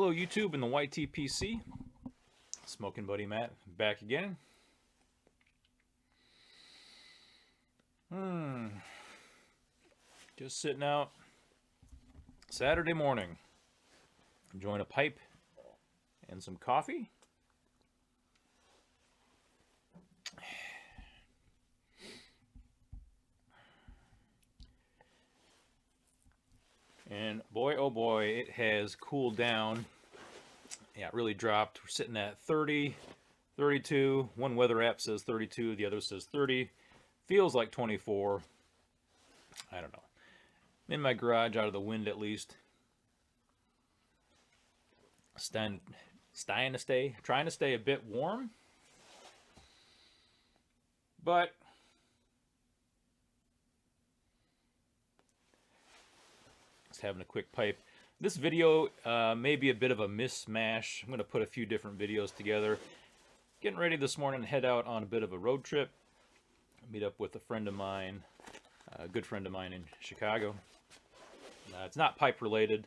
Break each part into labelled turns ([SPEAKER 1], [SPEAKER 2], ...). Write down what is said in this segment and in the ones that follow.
[SPEAKER 1] Hello YouTube and the YTPC. Smoking Buddy Matt back again. Just sitting out Saturday morning, enjoying a pipe and some coffee. And boy, oh boy, it has cooled down. Yeah, it really dropped. We're sitting at 30, 32. One weather app says 32, the other says 30. Feels like 24. I don't know. I'm in my garage, out of the wind at least. Trying to stay a bit warm. But just having a quick pipe. This video may be a bit of a mishmash. I'm going to put a few different videos together. Getting ready this morning to head out on a bit of a road trip. Meet up with a friend of mine, a good friend of mine in Chicago. It's not pipe related.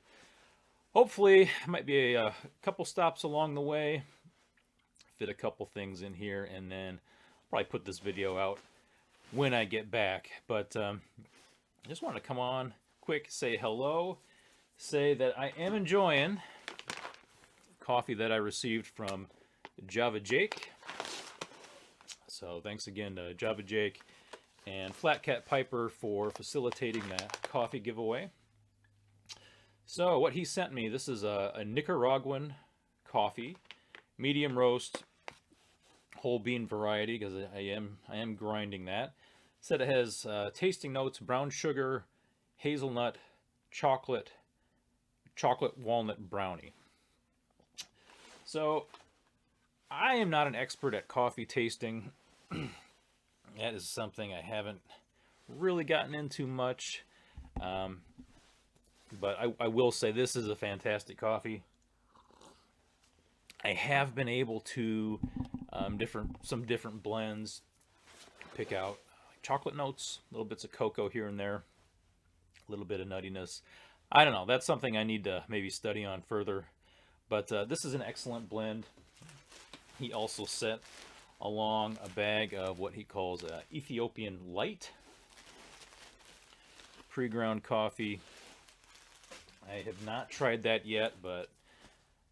[SPEAKER 1] Hopefully, might be a couple stops along the way. Fit a couple things in here, and then probably put this video out when I get back. But I just want to come on quick, say hello. Say that I am enjoying coffee that I received from Java Jake. So thanks again to Java Jake and Flat Cat Piper for facilitating that coffee giveaway. So what he sent me, this is a Nicaraguan coffee, medium roast, whole bean variety, because I am grinding that. Said it has tasting notes: brown sugar, hazelnut, chocolate walnut brownie. So I am not an expert at coffee tasting. That is something I haven't really gotten into much. But I will say this is a fantastic coffee. I have been able to some different blends, pick out chocolate notes, little bits of cocoa here and there, a little bit of nuttiness. I don't know. That's something I need to maybe study on further. But this is an excellent blend. He also sent along a bag of what he calls Ethiopian Light pre-ground coffee. I have not tried that yet, but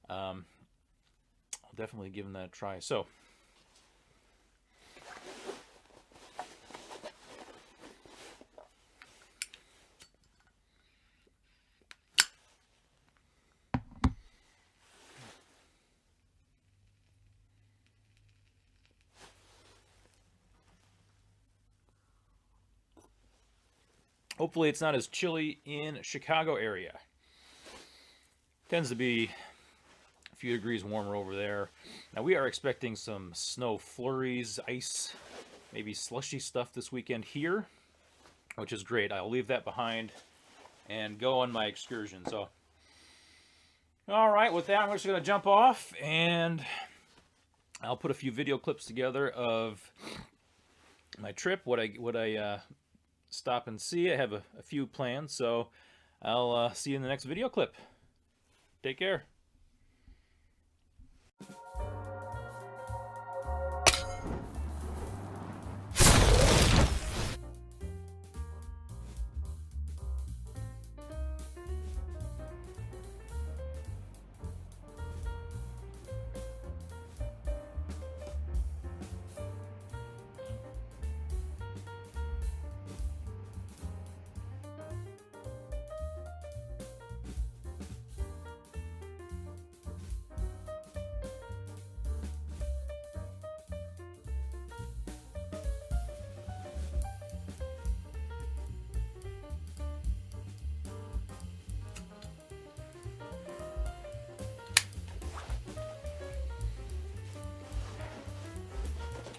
[SPEAKER 1] I'll definitely give that a try. So hopefully it's not as chilly in Chicago area. Tends to be a few degrees warmer over there. Now we are expecting some snow flurries, ice, maybe slushy stuff this weekend here, which is great. I'll leave that behind and go on my excursion. So, all right, with that, I'm just going to jump off and I'll put a few video clips together of my trip, what I stop and see. I have a few plans, so I'll see you in the next video clip. Take care.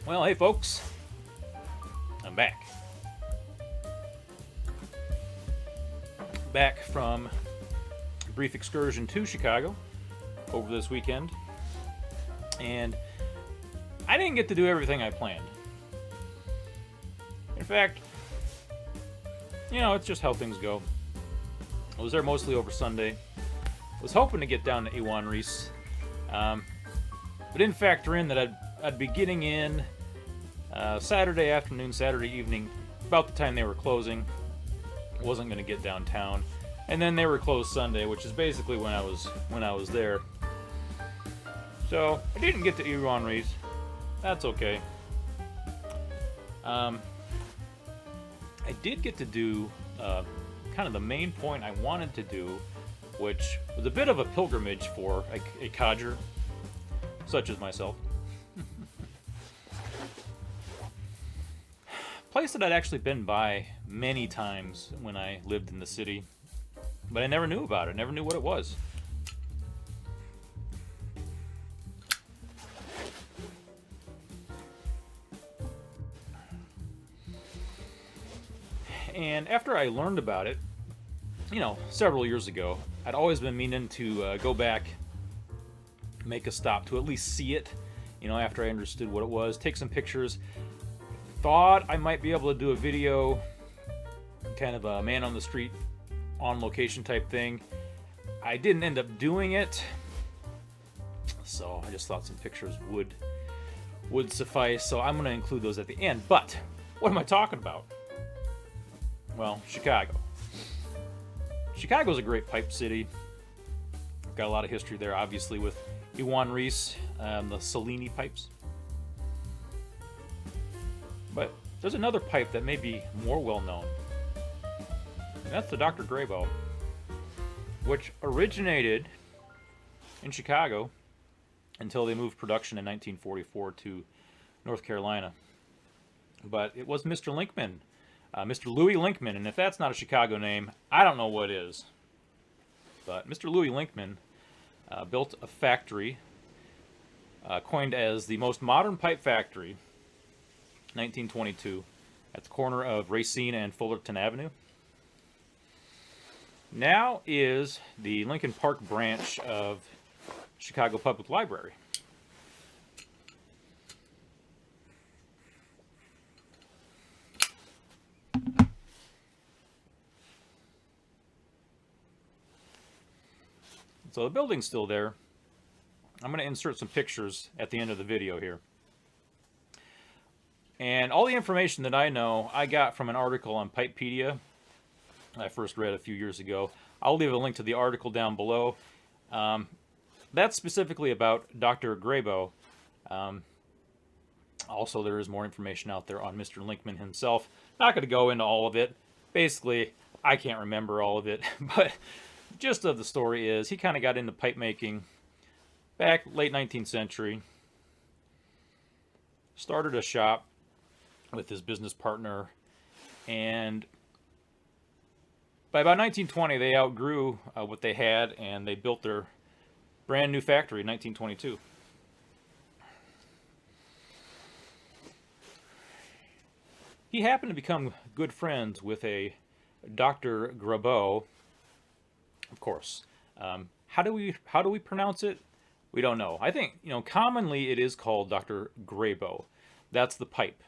[SPEAKER 1] Well, hey folks, I'm back. Back from a brief excursion to Chicago over this weekend. And I didn't get to do everything I planned. In fact, you know, it's just how things go. I was there mostly over Sunday. Was hoping to get down to Iwan Ries, but didn't factor in that I'd be getting in Saturday afternoon, Saturday evening, about the time they were closing. Wasn't going to get downtown, and then they were closed Sunday, which is basically when I was there. So I didn't get to Iwan Ries. That's okay. I did get to do kind of the main point I wanted to do, which was a bit of a pilgrimage for a codger such as myself. Place that I'd actually been by many times when I lived in the city, but I never knew about it, never knew what it was. And after I learned about it, several years ago, I'd always been meaning to go back, make a stop to at least see it, after I understood what it was, take some pictures. Thought I might be able to do a video, kind of a man on the street, on location type thing. I didn't end up doing it, so I just thought some pictures would suffice. So I'm going to include those at the end. But what am I talking about? Well, Chicago. Chicago's a great pipe city. Got a lot of history there, obviously, with Iwan Ries, the Cellini pipes. But there's another pipe that may be more well known, and that's the Dr. Grabow, which originated in Chicago until they moved production in 1944 to North Carolina. But it was Mr. Linkman, Mr. Louis Linkman, and if that's not a Chicago name, I don't know what is. But Mr. Louis Linkman built a factory coined as the most modern pipe factory, 1922, at the corner of Racine and Fullerton Avenue. Now is the Lincoln Park branch of Chicago Public Library. So the building's still there. I'm going to insert some pictures at the end of the video here. And all the information that I know, I got from an article on Pipepedia I first read a few years ago. I'll leave a link to the article down below. That's specifically about Dr. Grabow. Also, there is more information out there on Mr. Linkman himself. Not going to go into all of it. Basically, I can't remember all of it, but the gist of the story is he kind of got into pipe making back late 19th century. Started a shop with his business partner, and by about 1920 they outgrew what they had, and they built their brand new factory in 1922. He happened to become good friends with a Dr. Grabow, of course. How do we pronounce it? We don't know. I think, commonly it is called Dr. Grabow. That's the pipe.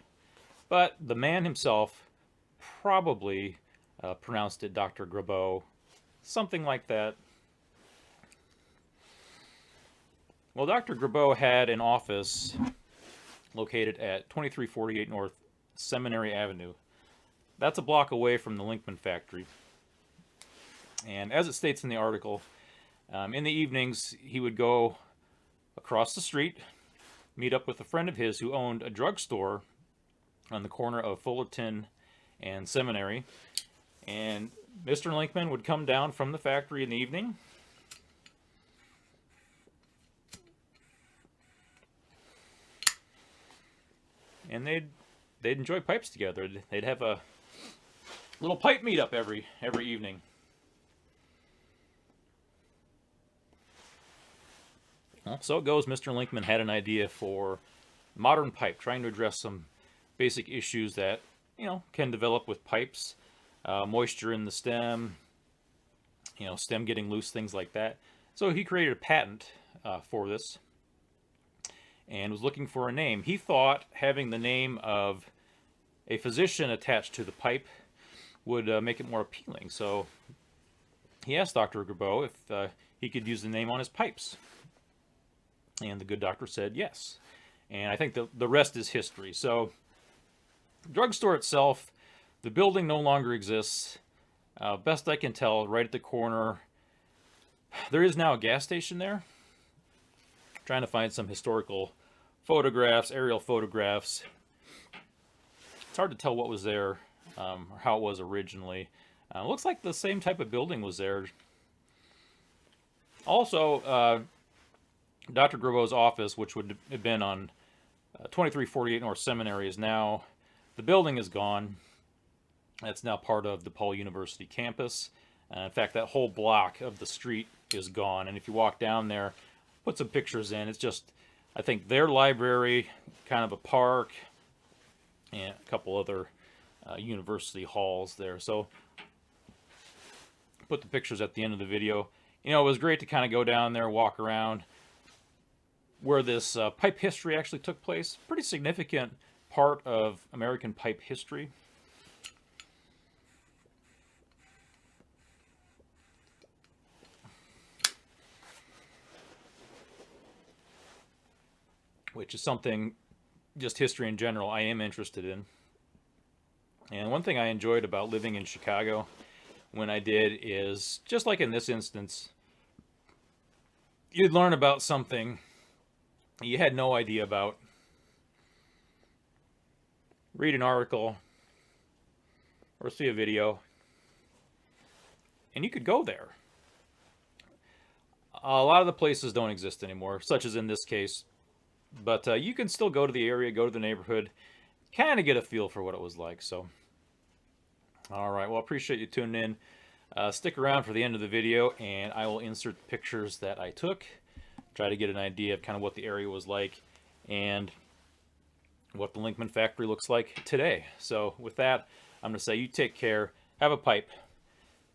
[SPEAKER 1] But the man himself probably pronounced it Dr. Grabow, something like that. Well, Dr. Grabow had an office located at 2348 North Seminary Avenue. That's a block away from the Linkman factory. And as it states in the article, in the evenings he would go across the street, meet up with a friend of his who owned a drugstore on the corner of Fullerton and Seminary. And Mr. Linkman would come down from the factory in the evening, and they'd enjoy pipes together. They'd have a little pipe meetup every evening. Well, so it goes. Mr. Linkman had an idea for modern pipe, trying to address some basic issues that can develop with pipes, moisture in the stem, stem getting loose, things like that. So he created a patent for this, and was looking for a name. He thought having the name of a physician attached to the pipe would make it more appealing. So he asked Dr. Grabow if he could use the name on his pipes. And the good doctor said yes. And I think the rest is history. So, drugstore itself, the building no longer exists. Best I can tell, right at the corner, there is now a gas station there. I'm trying to find some historical photographs, aerial photographs. It's hard to tell what was there, or how it was originally. Looks like the same type of building was there. Also, Dr. Grabow's office, which would have been on 2348 North Seminary, is now, the building is gone. That's now part of DePaul University campus. In fact, that whole block of the street is gone. And if you walk down there, put some pictures in. It's just, I think, their library, kind of a park, and a couple other university halls there. So, put the pictures at the end of the video. You know, it was great to kind of go down there, walk around where this pipe history actually took place. Pretty significant part of American pipe history. Which is something, just history in general, I am interested in. And one thing I enjoyed about living in Chicago when I did is, just like in this instance, you'd learn about something you had no idea about. Read an article or see a video, and you could go there. A lot of the places don't exist anymore, such as in this case, but you can still go to the area, go to the neighborhood, kind of get a feel for what it was like. So, all right, well, I appreciate you tuning in. Stick around for the end of the video, and I will insert the pictures that I took, try to get an idea of kind of what the area was like and what the Linkman factory looks like today. So with that, I'm going to say you take care, have a pipe,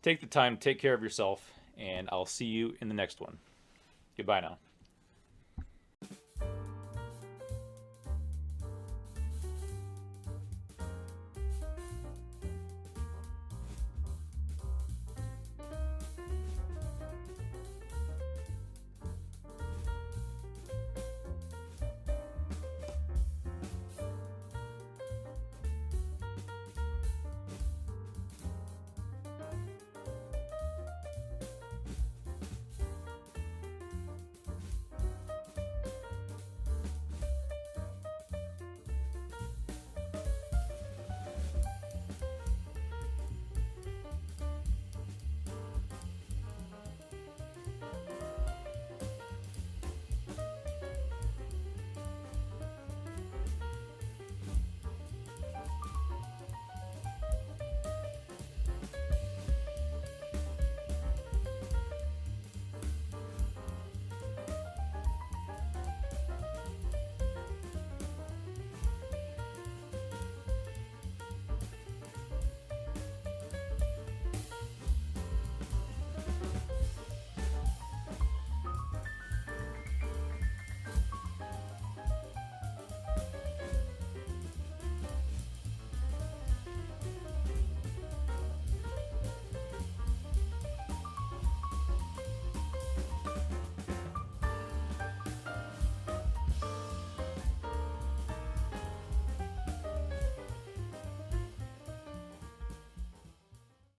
[SPEAKER 1] take the time to take care of yourself, and I'll see you in the next one. Goodbye now.